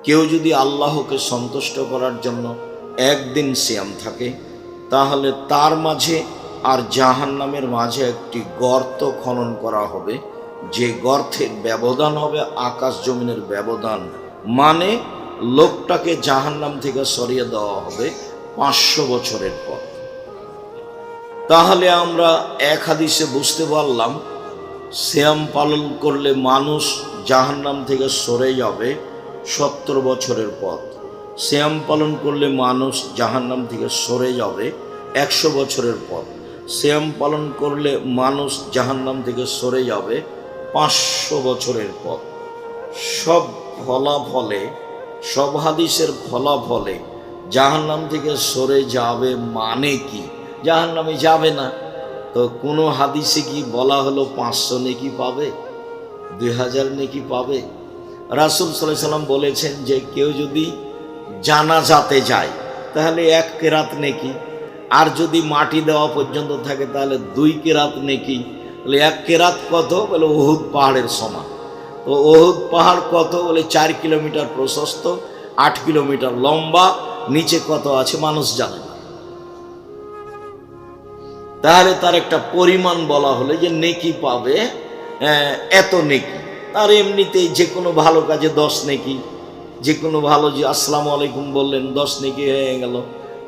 কেউ যদি আল্লাহকে সন্তুষ্ট করার জন্য একদিন সিয়াম থাকে, তাহলে তার মাঝে আর জাহান্নামের মাঝে একটি গর্ত খনন করা হবে, যে গর্তের ব্যবধান হবে আকাশ জমিনের ব্যবধান। মানে লোকটাকে জাহান্নাম থেকে সরিয়ে দেওয়া হবে 500 বছরের পর। তাহলে আমরা এক হাদিসে বুঝতে পারলাম, সিয়াম পালন করলে মানুষ জাহান্নাম থেকে সরে যাবে 70 বছরের পর। সিয়াম পালন করলে মানুষ জাহান্নাম থেকে সরে যাবে 100 বছরের পর। সিয়াম পালন করলে মানুষ জাহান্নাম থেকে সরে যাবে 500 বছরের পর। সব ফলাফলে, সব হাদিসের ফলাফলে জাহান্নাম থেকে সরে যাবে মানে কি? জাহান্নামে যাবে না। তো কোনো হাদিসে কি বলা হলো 500 নেকি পাবে, 2000 নেকি পাবে? রাসূল সাল্লাল্লাহু আলাইহি সাল্লাম বলেছেন যে কেউ যদি জানাজাতে যায় তাহলে 1 কেরাত নেকি, আর যদি মাটি দেওয়া পর্যন্ত থাকে তাহলে 2 কেরাত নেকি। বলে 1 কেরাত কত? বলে উহুদ পাহাড়ের সমান। তো উহুদ পাহাড় কত? বলে 4 কিলোমিটার প্রশস্ত, 8 কিলোমিটার লম্বা, নিচে কত আছে মানুষ জানে না। তাহলে তার একটা পরিমাণ বলা হলো যে নেকি পাবে এত নেকি। তার এমনিতেই যে কোনো ভালো কাজে 10 নেকি, যে কোনো ভালো, যে আসসালামু আলাইকুম বললেন 10 নেকি হয়ে গেল।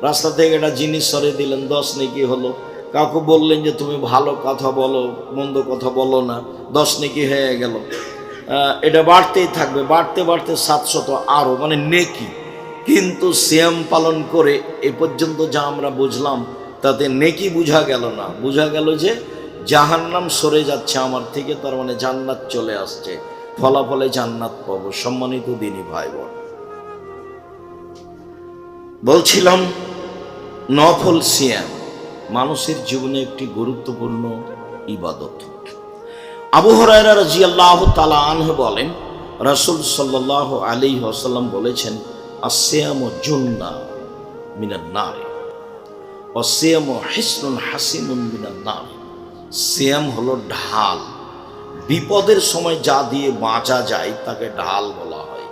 রাস্তা থেকে একটা জিনিস সরিয়ে দিলেন 10 নেকি হলো। কাউকে বললেন যে তুমি ভালো কথা বলো, মন্দ কথা বলো না, 10 নেকি হয়ে গেল। এটা বাড়তেই থাকবে, বাড়তে বাড়তে 700 আরও, মানে নেকি। কিন্তু সিয়াম পালন করে এ পর্যন্ত যা আমরা বুঝলাম তাতে নেকি বোঝা গেল না, বোঝা গেল যে জাহান্নাম সরে যাচ্ছে আমার থেকে, তার মানে জান্নাত চলে আসছে, ফলাফলে জান্নাত পাবো। সম্মানিত দিনী ভাই বোন, বলছিলাম নফল সিয়াম মানুষের জীবনে একটি গুরুত্বপূর্ণ ইবাদত। আবু হুরায়রা রাদিয়াল্লাহু তাআলা আনহু বলেন, রাসূল সাল্লাল্লাহু আলাইহি ওয়াসাল্লাম বলেছেন, আসসিয়ামু জুন্নাহ মিনান নার ওয়া সিয়ামু হিসনুন হাসিনুন মিনান নার। সিয়াম হলো ঢাল, বিপদের সময় যা দিয়ে বাঁচা যায় তাকে ঢাল বলা হয়।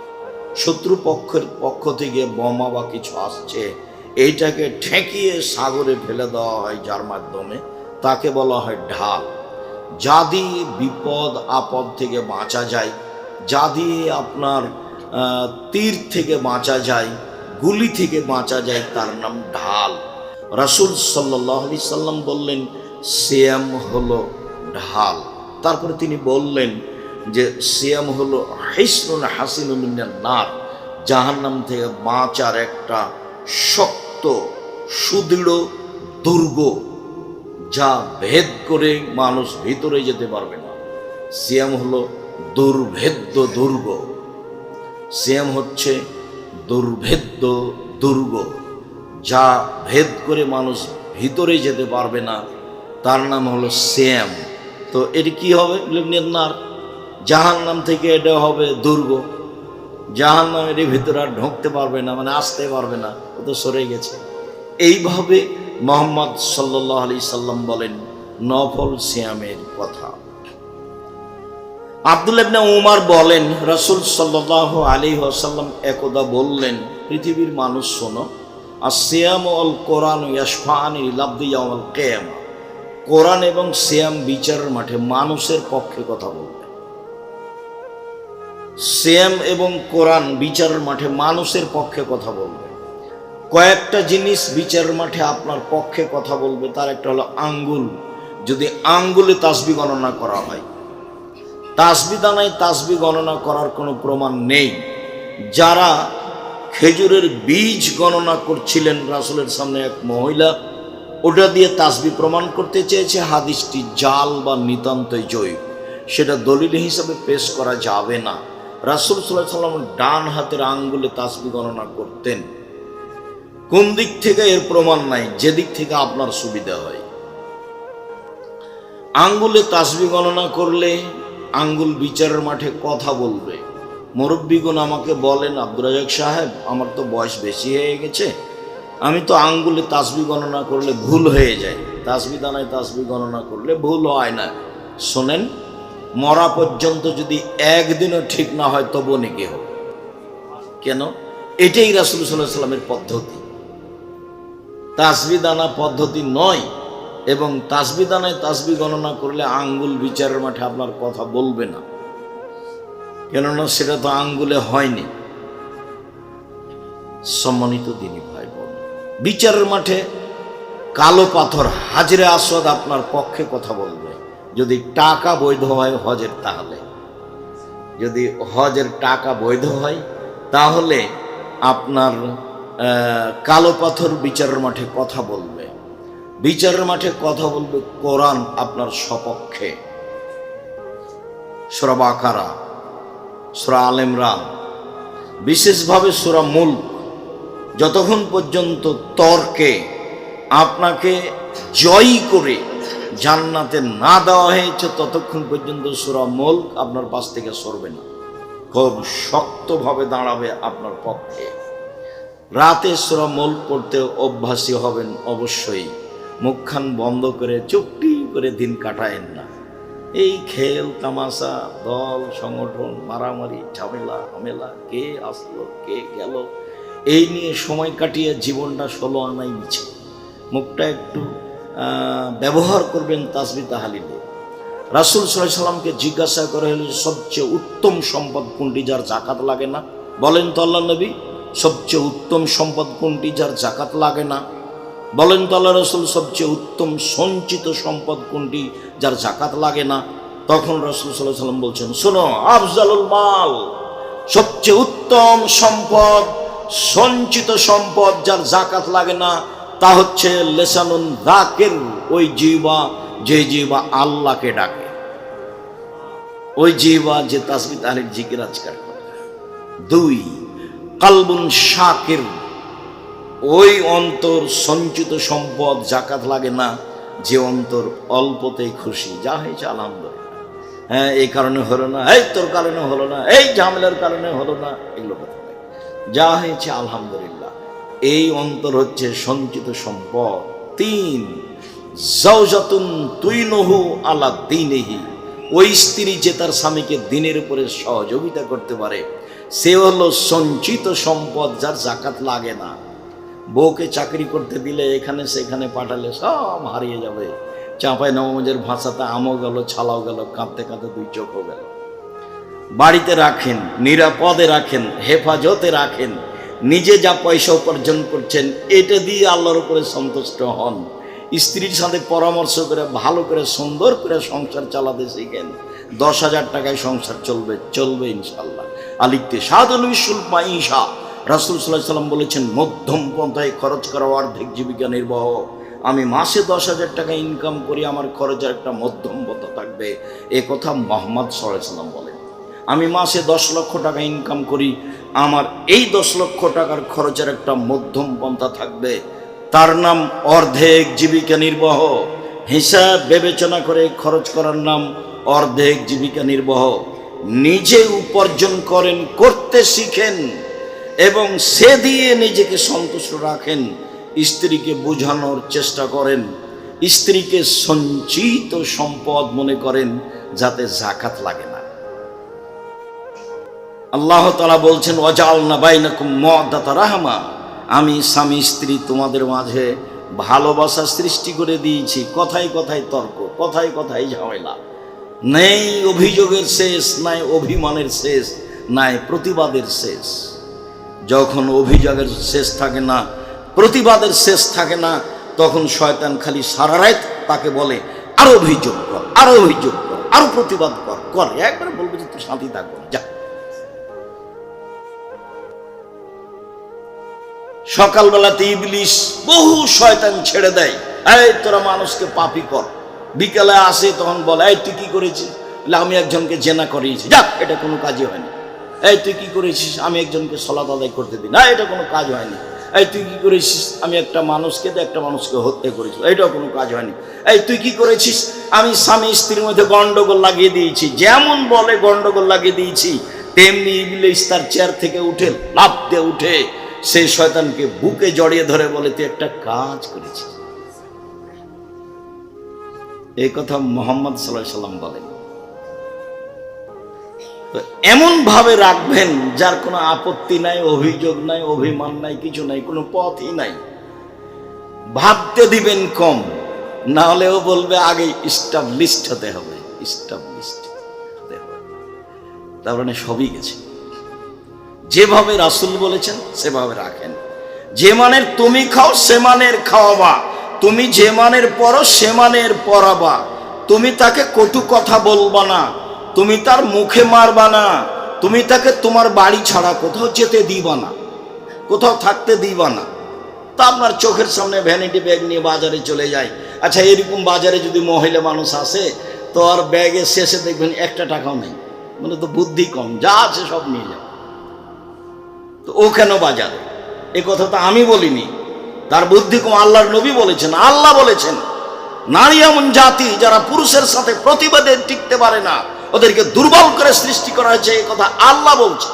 শত্রু পক্ষের পক্ষ থেকে বোমা বা কিছু আসছে, এইটাকে ঠেকিয়ে সাগরে ফেলে দেওয়া হয় যার মাধ্যমে, তাকে বলা হয় ঢাল। যা দিয়ে বিপদ আপদ থেকে বাঁচা যায়, যা দিয়ে আপনার তীর থেকে বাঁচা যায়, গুলি থেকে বাঁচা যায়, তার নাম ঢাল। রাসূল সাল্লাল্লাহু আলাইহি সাল্লাম বললেন সিয়াম হলো ঢাল। তারপরে তিনি বললেন যে সিয়াম হলো হিসনুন হাসিনুন মিনান নার, জাহান্নাম থেকে বাঁচার একটা শক্ত সুদৃঢ় দুর্গ, যা ভেদ করে মানুষ ভিতরে যেতে পারবে না। সিয়াম হলো দুর্ভেদ্য দুর্গ, সিয়াম হচ্ছে দুর্ভেদ্য দুর্গ, যা ভেদ করে মানুষ ভিতরে যেতে পারবে না, তার নাম হলো সিয়াম। তো এটি কি হবে? নার, জাহান্নাম থেকে এটা হবে দুর্গ, জাহান্নামের ভিতরে আর ঢুকতে পারবে না, মানে আসতে পারবে না, ও তো সরে গেছে। এইভাবে মুহাম্মদ সাল্লাল্লাহু আলাইহি সাল্লাম বলেন নফল সিয়ামের কথা। আব্দুল্লাহ ইবনে উমর বলেন, রাসূল সাল্লাল্লাহু আলাইহি ওয়াসাল্লাম একদা বললেন, পৃথিবীর মানুষ শোনো, আসসিয়ামু ওয়াল কোরআনু ইয়াশফাআনি লিল-আবদি ইয়াওমাল কিয়ামা। কোরআন এবং সিয়াম বিচারের মাঠে মানুষের পক্ষে কথা বলবে। সিয়াম এবং কোরআন বিচারের মাঠে মানুষের পক্ষে কথা বলবে। কয়েকটা জিনিস বিচারের মাঠে আপনার পক্ষে কথা বলবে, তার একটা হলো আঙ্গুল। যদি আঙ্গুলে তাসবিহ গণনা করা হয়, তাসবিহ দানায় তাসবিহ গণনা করার কোনো প্রমাণ নেই। যারা খেজুরের বীজ গণনা করছিলেন রাসূলের সামনে এক মহিলা, ওটা দিয়ে তাসবিহ প্রমাণ করতে চেয়েছে, হাদিসটি জাল বা নিতান্তই জয়ী, সেটা দলিল হিসাবে পেশ করা যাবে না। রাসূল সাল্লাল্লাহু আলাইহি ওয়াসাল্লাম ডান হাতের আঙ্গুলে তাসবিহ গণনা করতেন। কোন দিক থেকে এর প্রমাণ নাই, যেদিক থেকে আপনার সুবিধা হয়। আঙ্গুলে তাসবিহ গণনা করলে আঙ্গুল বিচারের মাঠে কথা বলবে। মুরব্বীগণ আমাকে বলেন, আব্দুর রাজ্জাক সাহেব, আমার তো বয়স বেশি হয়ে গেছে, আমি তো আঙ্গুলে তাসবিহ গণনা করলে ভুল হয়ে যায়, তাসবিহ দানায় তাসবিহ গণনা করলে ভুল হয় না। শোনেন, মরা পর্যন্ত যদি একদিনও ঠিক না হয় তবু নেকি হবে। কেন? এটাই রাসূল সাল্লাল্লাহু আলাইহি সাল্লামের পদ্ধতি, তাসবিহ দানা পদ্ধতি নয়। এবং তাসবিহ দানায় তাসবিহ গণনা করলে আঙ্গুল বিচারের মাঠে আপনার কথা বলবে না, কেননা সেটা তো আঙ্গুলে হয়নি। সম্মানিত দিনী ভাই বোন, বিচারের মাঠে কালো পাথর হাজরে আসওয়াদ আপনার পক্ষে কথা বলবে, যদি টাকা বৈধ হয় হজের। তাহলে যদি হজের টাকা বৈধ হয় তাহলে আপনার কালো পাথর বিচারের মাঠে কথা বলবে। বিচারের মাঠে কথা বলবে কোরআন আপনার সপক্ষে। সূরা বাকারা, সূরা আল ইমরান, বিশেষভাবে সূরা মুলক, যতক্ষণ পর্যন্ত তর্কে আপনাকে জয়ী করে জান্নাতে না দেওয়া হয়েছে ততক্ষণ পর্যন্ত সূরা মুলক আপনার পাশ থেকে সরবে না, খুব শক্তভাবে দাঁড়াবে আপনার পক্ষে। রাতে সূরা মুলক পড়তে অভ্যাসী হবেন অবশ্যই। মুখখান বন্ধ করে চুপটি করে দিন কাটায়েন না। এই খেল তামাশা, দল সংগঠন, মারামারি, ঝামেলা হামেলা, কে আসলো কে গেল, এই নিয়ে সময় কাটিয়ে জীবনটা 16 আনাই মিছে। মুখটা একটু ব্যবহার করবেন তাসবিহ তাহলিলে। রাসূল সাল্লাল্লাহু আলাইহি সাল্লামকে জিজ্ঞাসা করা হলো, সবচেয়ে উত্তম সম্পদ কোনটি যার জাকাত লাগে না? বলেন তো আল্লাহ নবী, সবচেয়ে উত্তম সম্পদ কোনটি যার জাকাত লাগে না? বলেন তো আল্লাহ রাসূল, সবচেয়ে উত্তম সঞ্চিত সম্পদ কোনটি যার জাকাত লাগে না? তখন রাসূল সাল্লাল্লাহু আলাইহি সাল্লাম বলছেন, শোনো, আফজালুল মাল, সবচেয়ে উত্তম সম্পদ, সঞ্চিত সম্পদ যার জাকাত লাগে না তা হচ্ছে লিসানুন যাকির, ওই জিহ্বা যে জিহ্বা আল্লাহকে ডাকে, ওই জিহ্বা যে তাসবিহ তাহলিল জিকির আজকার করে। 2, কালবুন শাকির, ওই অন্তর সঞ্চিত সম্পদ জাকাত লাগে না যে অন্তর অল্পতেই খুশি, যা হয়েছে আলহামদুলিল্লাহ, হ্যাঁ এই কারণে হলো না, এই তোর কারণে হলো না, এই ঝামেলার কারণে হলো না, এগুলো কথা নয়, যা হয়েছে আলহামদুলিল্লাহ, এই অন্তর হচ্ছে সঞ্চিত সম্পদ। 3, যাওজাতুন তুইনুহু আলা দীনিহি, ওই স্ত্রী যে তার স্বামীকে দিনের উপরে সহযোগিতা করতে পারে সে হলো সঞ্চিত সম্পদ যার জাকাত লাগে না। বউকে চাকরি করতে দিলে এখানে সেখানে পাঠালে সব হারিয়ে যাবে। চাঁপায় নবাবগঞ্জের ভাষাতে আমও গেল, ছালাও গেল, কাঁদতে কাঁদতে 2 চোখও গেল। বাড়িতে রাখেন, নিরাপদে রাখেন, হেফাজতে রাখেন, নিজে যা পয়সা উপার্জন করছেন এটা দিয়ে আল্লাহর উপরে সন্তুষ্ট হন। স্ত্রীর সাথে পরামর্শ করে ভালো করে সুন্দর করে সংসার চালাতে শিখেন। 10,000 টাকায় সংসার চলবে, চলবে ইনশাল্লাহ। আলিকতে সাদুল বিশুল মাইশা, রাসূল সাল্লাল্লাহু আলাইহি সাল্লাম বলেছেন, মধ্যম পন্থায় খরচ করা অর্ধেক জীবিকা নির্বাহ। আমি মাসে 10,000 টাকা ইনকাম করি, আমার খরচের একটা মধ্যম পন্থা থাকবে, এ কথা মুহাম্মদ সাল্লাল্লাহু আলাইহি সাল্লাম বলেন। আমি মাসে 10 লক্ষ টাকা ইনকাম করি, আমার এই 10 লক্ষ টাকার খরচের একটা মধ্যম পন্থা থাকবে, তার নাম অর্ধেক জীবিকা নির্বাহ। হিসাব বিবেচনা করে খরচ করার নাম অর্ধেক জীবিকা নির্বাহ। নিজে উপার্জন করেন, করতে শিখেন এবং সে দিয়ে নিজেকে সন্তুষ্ট রাখেন। স্ত্রীকে বোঝানোর চেষ্টা করেন, স্ত্রীকে সঞ্চিত সম্পদ মনে করেন যাতে জাকাত লাগে না। আল্লাহ তাআলা বলছেন, ওয়াজআলনা বাইনাকুম মাওয়াদ্দাতা রাহমা, আমি স্বামী স্ত্রী তোমাদের মাঝে ভালোবাসা সৃষ্টি করে দিয়েছি। কথায় কথায় তর্ক, কথায় কথায় ঝামেলা, নেই অভিযোগের শেষ, নাই অভিমানের শেষ, নাই প্রতিবাদের শেষ। যখন অভিযোগের শেষ থাকে না, প্রতিবাদের শেষ থাকে না, তখন শয়তান খালি সারা রাত তাকে বলে আরো অভিযোগ কর, আরো অভিযোগ কর, আরো প্রতিবাদ কর, কর, একবার বলবে যে তুই শান্তি থাকবো যা। সকালবেলাতে ইবলিস বহু শয়তান ছেড়ে দেয়, এই তোরা মানুষকে পাপী কর। বিকেলে আসে তখন বলে, এই তুই কি করেছিস? আমি একজনকে জেনা করিয়েছি, যা, এটা কোনো কাজই হয়নি। এই তুই কি করেছিস? আমি একজনকে সালাত আদায় করতে দিই, না, এটা কোনো কাজ হয়নি। এই তুই কি করেছিস? আমি একটা মানুষকে হত্যা করেছি, এটাও কোনো কাজ হয়নি। এই তুই কি করেছিস? আমি স্বামী স্ত্রীর মধ্যে গন্ডগোল লাগিয়ে দিয়েছি। যেমন বলে গন্ডগোল লাগিয়ে দিয়েছি, তেমনি ইবলিস তার চেয়ার থেকে উঠে লাফ দিয়ে উঠে সেই শয়তানকে বুকে জড়িয়ে ধরে বলে, তুই একটা কাজ করেছিস। এই কথা মুহাম্মদ সাল্লাল্লাহু আলাইহি সাল্লাম বলেন। তো এমন ভাবে রাখবেন যার কোনো আপত্তি নাই, অভিযোগ নাই, অভিমান নাই, কিছু নাই, কোনো পথই নাই। ভাবতে দিবেন কম, না হলেও বলবে আগে ইস্টাবলিশড হতে হবে, ইস্টাবলিশড হতে হবে। তার মানে সবই গেছে। যেভাবে রাসূল বলেছেন সেভাবে রাখেন। যে মানের তুমি খাও সে মানের খাওয়াবা, তুমি যে মানের পড়ো সে মানের পড়াবা, তুমি তাকে কটু কথা বলবা না, তুমি তার মুখে মারবা না, তুমি তাকে তোমার বাড়ি ছাড়া কোথাও যেতে দিবা না, কোথাও থাকতে দিবা না। তা আপনার চোখের সামনে ভ্যানিটি ব্যাগ নিয়ে বাজারে চলে যায়। আচ্ছা, এরকম বাজারে যদি মহিলা মানুষ আসে তো আর ব্যাগের শেষে দেখবেন একটা টাকাও নেই, মানে তো বুদ্ধি কম, যা আছে সব নিয়ে যাবে। তো ও কেন বাজারে? এ কথা তো আমি বলিনি, তার বুদ্ধি কম। আল্লাহর নবী বলেছেন, আল্লাহ বলেছেন নারী এমন জাতি যারা পুরুষের সাথে প্রতিবাদে টিকতে পারে না, ওদেরকে দুর্বল করে সৃষ্টি করা হয়েছে, এই কথা আল্লাহ বলছে।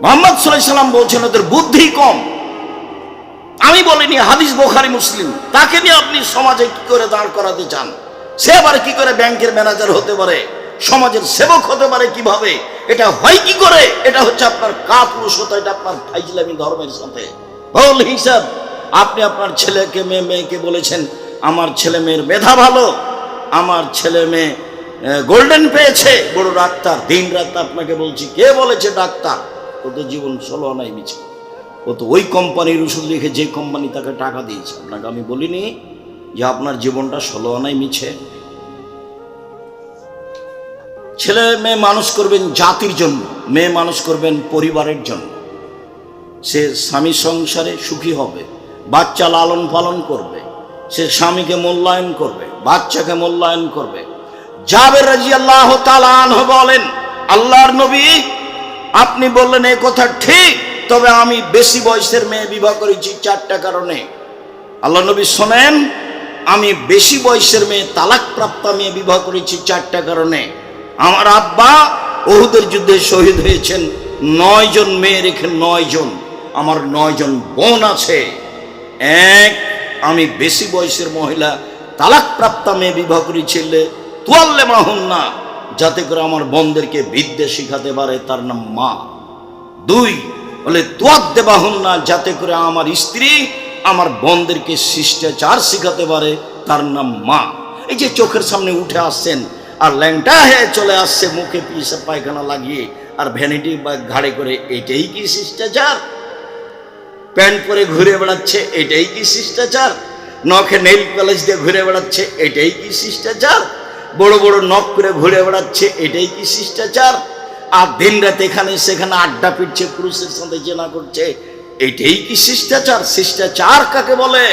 মুহাম্মদ সাল্লাল্লাহু আলাইহি সাল্লাম বলছেন ওদের বুদ্ধি কম। আমি বলিনি, হাদিস বুখারী মুসলিম। তাকে নিয়ে আপনি সমাজে কি করে দাঁড় করাতে চান? সে আবার কি করে ব্যাংকের ম্যানেজার হতে পারে, সমাজের সেবক হতে পারে কিভাবে? এটা হয় কি করে? এটা হচ্ছে আপনার কাপুরুষতা, এটা আপনার ফাইজলামি ধর্মের সাথে ভুল হিসাব। আপনি আপনার ছেলেকে মেয়েকে বলেছেন আমার ছেলে মেয়ের মেধা ভালো, আমার ছেলে মেয়ে গোল্ডেন পেয়েছে, বড় ডাক্তার। দিন রাত আপনাকে বলছি, কে বলেছে ডাক্তার? ও তো জীবন 16 আনাই মিছে। ও তো ওই কোম্পানির ওষুধ লিখে যে কোম্পানি তাকে টাকা দিয়েছে। আপনাকে আমি বলিনি যে আপনার জীবনটা 16 আনাই মিছে? ছেলে মেয়ে মানুষ করবেন জাতির জন্য, মেয়ে মানুষ করবেন পরিবারের জন্য। সে স্বামী সংসারে সুখী হবে, বাচ্চা লালন পালন করবে, সে স্বামীকে মূল্যায়ন করবে, বাচ্চাকে মূল্যায়ন করবে। জাবের রাদিয়াল্লাহু তাআলা আনহু বলেন, আল্লাহর নবী আপনি বললেন এই কথা ঠিক, তবে আমি বেশি বয়সের মেয়ে বিবাহ করেছি 4টা কারণে। আল্লাহ নবী শোনেন, আমি বেশি বয়সের মেয়ে তালাকপ্রাপ্ত মেয়ে বিবাহ করেছি 4টা কারণে। আমার আব্বা উহুদের যুদ্ধে শহীদ হয়েছেন, 9 জন মেয়ে রেখে 9 জন। আমার 9 জন বোন আছে। এক, আমি বেশি বয়সের মহিলা তালাকপ্রাপ্ত মেয়ে বিবাহ করেছিলে তুয়াল্লেমাহুন্না, যাতে করে আমার বোনদেরকে বিদ্যা শিখাতে পারে, তার নাম মা। 2 বলে তুয়াদ্দেবাহুন্না, যাতে করে আমার স্ত্রী আমার বোনদেরকে শিষ্টাচার শিখাতে পারে, তার নাম মা। এই যে চোখের সামনে উঠে আসছেন আর ল্যাংটা হয়ে চলে আসছে, মুখে পিসা পায়খানা লাগিয়ে আর ভ্যানিটি বা ঘাড়ে করে, এটাই কি শিষ্টাচার? প্যান্ট পরে ঘুরে বেড়াচ্ছে, এটাই কি শিষ্টাচার? নখে নেইল পলিশ দিয়ে ঘুরে বেড়াচ্ছে, এটাই কি শিষ্টাচার? বড় বড় নখ করে ঘুরে বেড়াচ্ছে, এটাই কি শিষ্টাচার? আর দিন রাত এখানে সেখানে আড্ডা পিটছে, পুরুষের সাথে জেনা করছে, এটাই কি শিষ্টাচার? শিষ্টাচার কাকে বলে?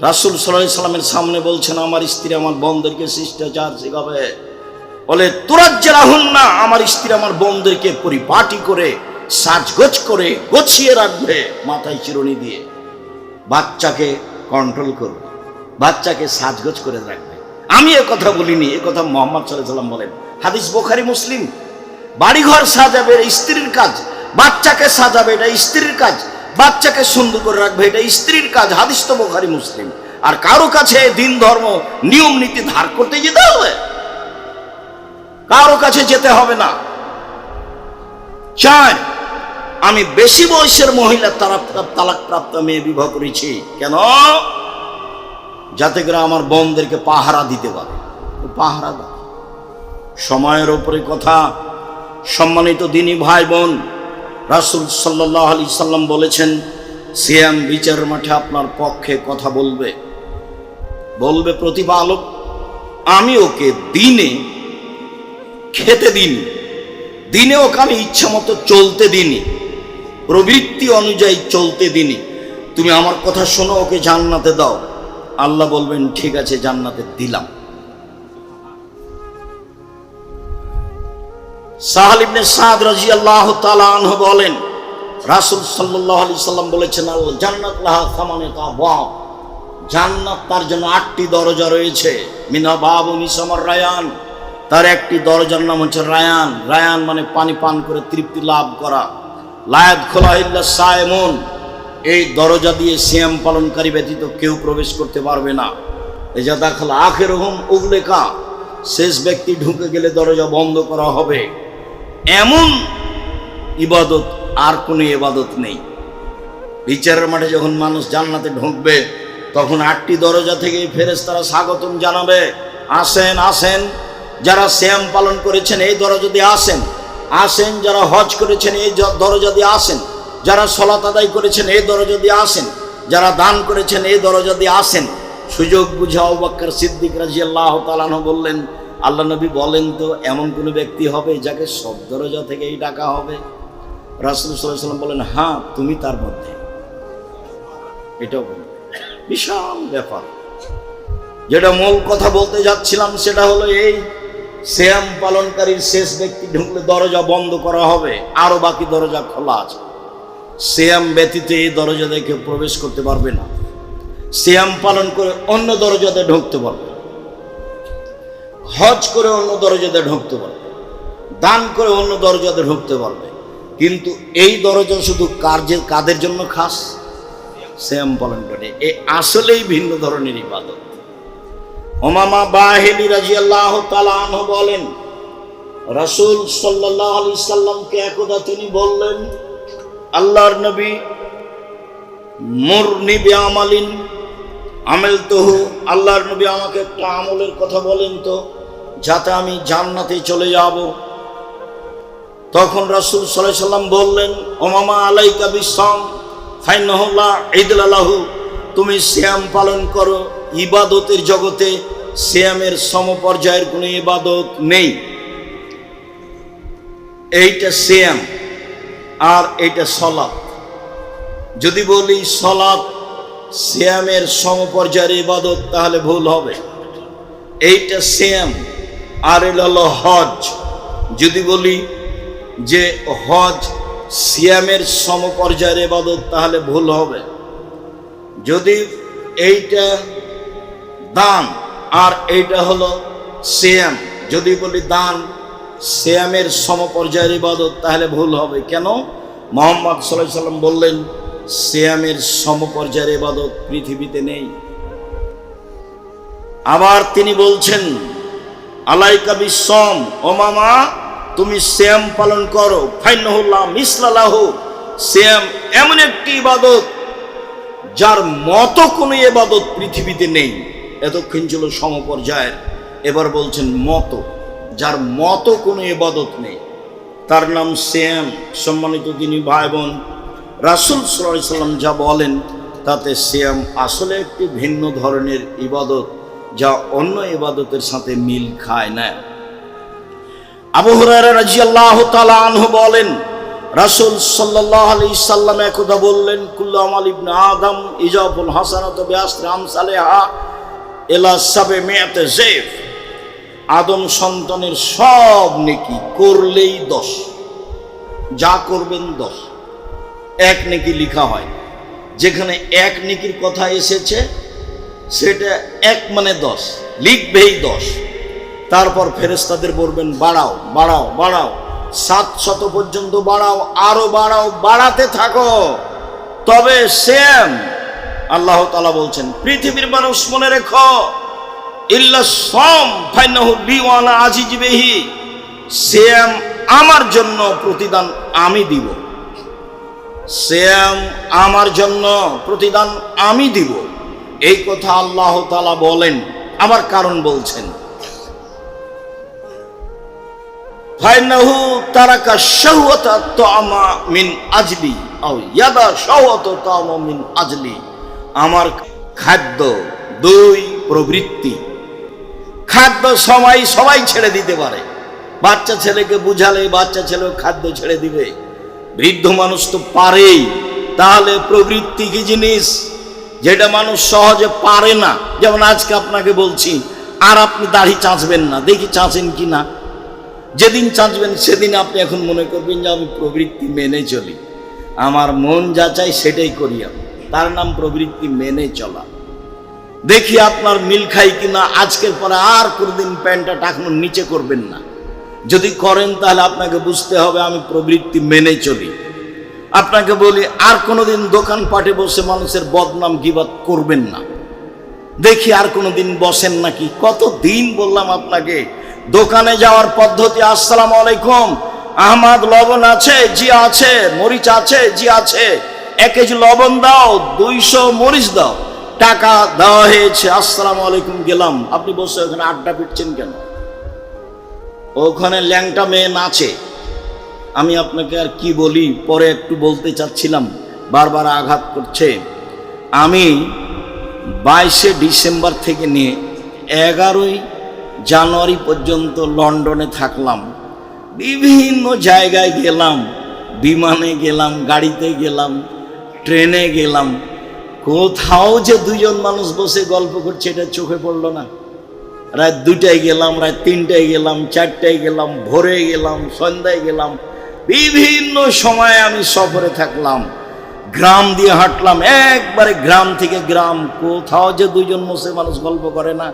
রাসূল সাল্লাল্লাহু আলাইহি সাল্লামের সামনে বলছেন আমার স্ত্রী আমার বোনদেরকে শিষ্টাচার শিখাবে। বলে তুরাজ্জালাহুন্না, আমার স্ত্রী আমার বোনদেরকে পরিপাটি করে সাজগোজ করে গোছিয়ে রাখবে, মাথায় চিরুনি দিয়ে। বাচ্চাকে কন্ট্রোল করবে, বাচ্চাকে সাজগোজ করে রাখবে। আমি এ কথা বলিনি, এ কথা মুহাম্মদ সাল্লাল্লাহু আলাইহি সাল্লাম বলেন। হাদিস বুখারী মুসলিম। বাড়িঘর সাজাবে এটা স্ত্রীর কাজ, বাচ্চাকে সাজাবে এটা স্ত্রীর কাজ, বাচ্চাকে সুন্দর করে রাখবে এটা স্ত্রীর কাজ। হাদিস তো বুখারী মুসলিম। আর কারো কাছে দিন ধর্ম নিয়ম নীতি ধার করতে যেতে হবে? কারো কাছে যেতে হবে না। 4, আমি বেশি বয়সের মহিলা তালাকপ্রাপ্ত মেয়ে বিবাহ করেছি। কেন? যাতে করে আমার বোনদেরকে পাহারা দিতে পারে। পাহারা দাও, সময়ের উপরে কথা। সম্মানিত দিনী ভাই বোন, রাসূল সাল্লাল্লাহু আলাইহি সাল্লাম বলেছেন সিয়াম বিচার মাঠে আপনার পক্ষে কথা বলবে, বলবে প্রতিপালক আমি ওকে দিনে খেতে দিনি, দিনে ওকে আমি ইচ্ছা মতো চলতে দিনি, প্রবৃত্তি অনুযায়ী চলতে দিনি, তুমি আমার কথা শোনো, ওকে জান্নাতে দাও। আল্লাহ বলবেন ঠিক আছে, জান্নাতে দিলাম। সাহাল ইবনে সাদ রাদিয়াল্লাহু তাআলা আনহু বলেন রাসূল সাল্লাল্লাহু আলাইহি সাল্লাম বলেছেন আল জান্নাত লাহা সামানিয়াত আবওয়াব, জান্নাত তার জন্য 8টি দরজা রয়েছে। মিনহা বাবুন ইসমুর রায়ান, তার একটি দরজার নাম হচ্ছে রায়ান। রায়ান মানে পানি পান করে তৃপ্তি লাভ করা। লা ইয়াদখুলুহা ইল্লা সায়েমুন, এই দরজা দিয়ে সিয়াম পালনকারী ব্যতীত কেউ প্রবেশ করতে পারবে না। এই যা দাখাল আখিরুহুম উগলিকা, শেষ ব্যক্তি ঢুকে গেলে দরজা বন্ধ করা হবে। এমন ইবাদত আর কোনো ইবাদত নেই। বিচারের মাঠে যখন মানুষ জান্নাতে ঢুকবে তখন 8টি দরজা থেকে ফেরেশতারা স্বাগতম জানাবে, আসেন আসেন। যারা সিয়াম পালন করেছেন এই দরজা দিয়ে আসেন, আসেন। যারা হজ করেছেন এই দরজা দিয়ে আসেন, যারা সালাত আদায় করেছেন এই দরজা দিয়ে আসেন, যারা দান করেছেন এই দরজা দিয়ে আসেন। সুযোগ বুঝে আবু বকর সিদ্দিক রাদিয়াল্লাহু তাআলা আনহু বললেন, আল্লাহ নবী বলেন তো এমন কোন ব্যক্তি হবে যাকে সব দরজা থেকেই ডাকা হবে? রাসূল সাল্লাল্লাহু আলাইহি ওয়াসাল্লাম বলেন, হ্যাঁ তুমি তার মধ্যে। এটাও বিশাল ব্যাপার। যেটা মূল কথা বলতে যাচ্ছিলাম সেটা হলো এই, সিয়াম পালনকারীর শেষ ব্যক্তি ঢুকলে দরজা বন্ধ করা হবে, আরো বাকি দরজা খোলা আছে। সিয়াম ব্যতীত এই দরজা দিয়ে কেউ প্রবেশ করতে পারবে না। সিয়াম পালন করে অন্য দরজাতে ঢুকতে পারবে, হজ করে অন্য দরজাতে ঢুকতে পারবে, দান করে অন্য দরজাতে ঢুকতে পারবে। কিন্তু এই দরজা শুধু কাদের জন্য খাস? সিয়াম পালন করে। এ আসলেই ভিন্ন ধরনের ইবাদত। উমামা বাহিলি রাদিয়াল্লাহু তাআলা আনহু বলেন, রাসূল সাল্লাল্লাহু আলাইহি সাল্লামকে একদা তিনি বললেন, আল্লাহর নবী, মুরনি বিআমালিন আমিলতুহু, আল্লাহর নবী আমাকে একটা আমলের কথা বলেন তো যাতে আমি জান্নাতে চলে যাব। তখন রাসূল সাল্লাল্লাহু আলাইহি সাল্লাম বললেন, উমামা আলাইকা বিসসাম ফাইন্নাহু লা ইদলা লাহু, তুমি সিয়াম পালন করো। ইবাদতের জগতে সিয়ামের সমপর্যায়ের কোনো ইবাদত নেই। এইটা সিয়াম আর এইটা সালাত। যদি বলি সালাত সিয়ামের সমপর্যায়ের ইবাদত তাহলে ভুল হবে। এইটা সিয়াম আর এটা হলো হজ। যদি বলি যে হজ সিয়ামের সমপর্যায়ের ইবাদত তাহলে ভুল হবে। যদি এইটা দান আর এইটা হলো সিয়াম, যদি বলি দান সিয়ামের সমপর্যায়ের ইবাদত তাহলে ভুল হবে। কেন? মুহাম্মদ সাল্লাল্লাহু আলাইহি সাল্লাম বললেন সিয়ামের সমপর্যায়ের ইবাদত পৃথিবীতে নেই। আবার তিনি বলছেন, আলাইকা বিসসাম, ও মামা তুমি সিয়াম পালন করো। ফাইন্নাহু লা মিসলা লাহু, সিয়াম এমন একটি ইবাদত যার মতো কোনো ইবাদত পৃথিবীতে নেই। এতক্ষণ ছিল সমপর্যায়ের, এবার বলছেন মতো, যার মতো কোনো ইবাদত নেই, তার নাম সিয়াম। সম্মানিত দিনী ভাই বোন, রাসূল সাল্লাল্লাহু আলাইহি সাল্লাম যা বলেন তাতে সিয়াম আসলে একটি ভিন্ন ধরনের ইবাদত যা অন্য ইবাদতের সাথে মিল খায় না। আবু হুরায়রা রাদিয়াল্লাহু তাআলা আনহু বলেন, রাসূল সাল্লাল্লাহু আলাইহি সাল্লাম একদা বললেন, কুল্লু আমাল ইবনে আদম ইজাবুল হাসানাতু বিআশরি আমসালিহা ইলা 700 যায়ফ, আদম সন্তানের সব নেকি করলেই 10, যা করবেন 10, এক নেকি লিখা হয়। যেখানে এক নেকির কথা এসেছে সেটা এক মানে 10, লিখবেই 10। তারপর ফেরেশতাদের বলবেন বাড়াও বাড়াও বাড়াও, 700 পর্যন্ত বাড়াও, আরো বাড়াও, বাড়াতে থাকো। তবে সেম আল্লাহ তাআলা বলছেন, পৃথিবীর মানুষ মনে রেখো, ইল্লা সাম ফাইনাহু লি ওয়া আনা আজিজ বিহি, সিয়াম আমার জন্য প্রতিদান আমি দিব। সিয়াম আমার জন্য প্রতিদান আমি দিব, এই কথা আল্লাহ তাআলা বলেন। আবার কারণ বলছেন, ফাইনাহু তারাকা শাহওয়াতা তাআমা মিন আজলি আও ইয়াদা শাহওয়াতা তাআমা মিন আজলি, আমার খাদ্য 2 প্রবৃত্তি। খাদ্য সবাই ছেড়ে দিতে পারে। বাচ্চা ছেলেকে বুঝালে বাচ্চা ছেলেও খাদ্য ছেড়ে দিবে, বৃদ্ধ মানুষ তো পারেই। তাহলে প্রবৃত্তি কি জিনিস? যেটা মানুষ সহজে পারে না। যেমন আজকে আপনাকে বলছি, আর আপনি দাড়ি চাঁচবেন না, দেখি চাঁচেন কি না। যেদিন চাঁচবেন সেদিন আপনি এখন মনে করবেন যে আমি প্রবৃত্তি মেনে চলি, আমার মন যা চাই সেটাই করি আমি, তার নাম প্রবৃত্তি মেনে চলা। দেখি আপনার মিল খাই কিনা। আজকের পরে আর কোনোদিন প্যান্টটা টাকানোর নিচে করবেন না। যদি করেন তাহলে আপনাকে বুঝতে হবে আমি প্রবৃত্তি মেনে চলি। আপনাকে বলি আর কোনোদিন দোকানপাটে বসে মানুষের বদনাম গীবত করবেন না। দেখি আর কোনোদিন বসেন নাকি। কত দিন বললাম আপনাকে, দোকানে যাওয়ার পদ্ধতি, আসসালামু আলাইকুম, আহমদ লবণ আছে? জি আছে। মরিচ আছে? জি আছে। 1 কেজি লবণ দাও, 200 মরিচ দাও। টাকা দেওয়া হয়েছে, আসসালামু আলাইকুম, গেলাম। আপনি বসে ওখানে আড্ডা পিটছেন কেন? ওখানে ল্যাংটা মেয়ে নাচে। আমি আপনাকে আর কি বলি, পরে একটু বলতে চাচ্ছিলাম, বারবার আঘাত করছে। আমি 22শে ডিসেম্বর থেকে নিয়ে 11ই জানুয়ারি পর্যন্ত লন্ডনে থাকলাম। বিভিন্ন জায়গায় গেলাম, বিমানে গেলাম, গাড়িতে গেলাম, ট্রেনে গেলাম। কোথাও যে দুজন মানুষ বসে গল্প করছে এটা চোখে পড়লো না। রাত 2টায় গেলাম, রাত 3টায় গেলাম, 4টায় গেলাম, ভোরে গেলাম, সন্ধ্যায় গেলাম। বিভিন্ন সময়ে আমি সফরে থাকলাম, গ্রাম দিয়ে হাঁটলাম, একবারে গ্রাম থেকে গ্রাম। কোথাও যে দুজন বসে মানুষ গল্প করে না।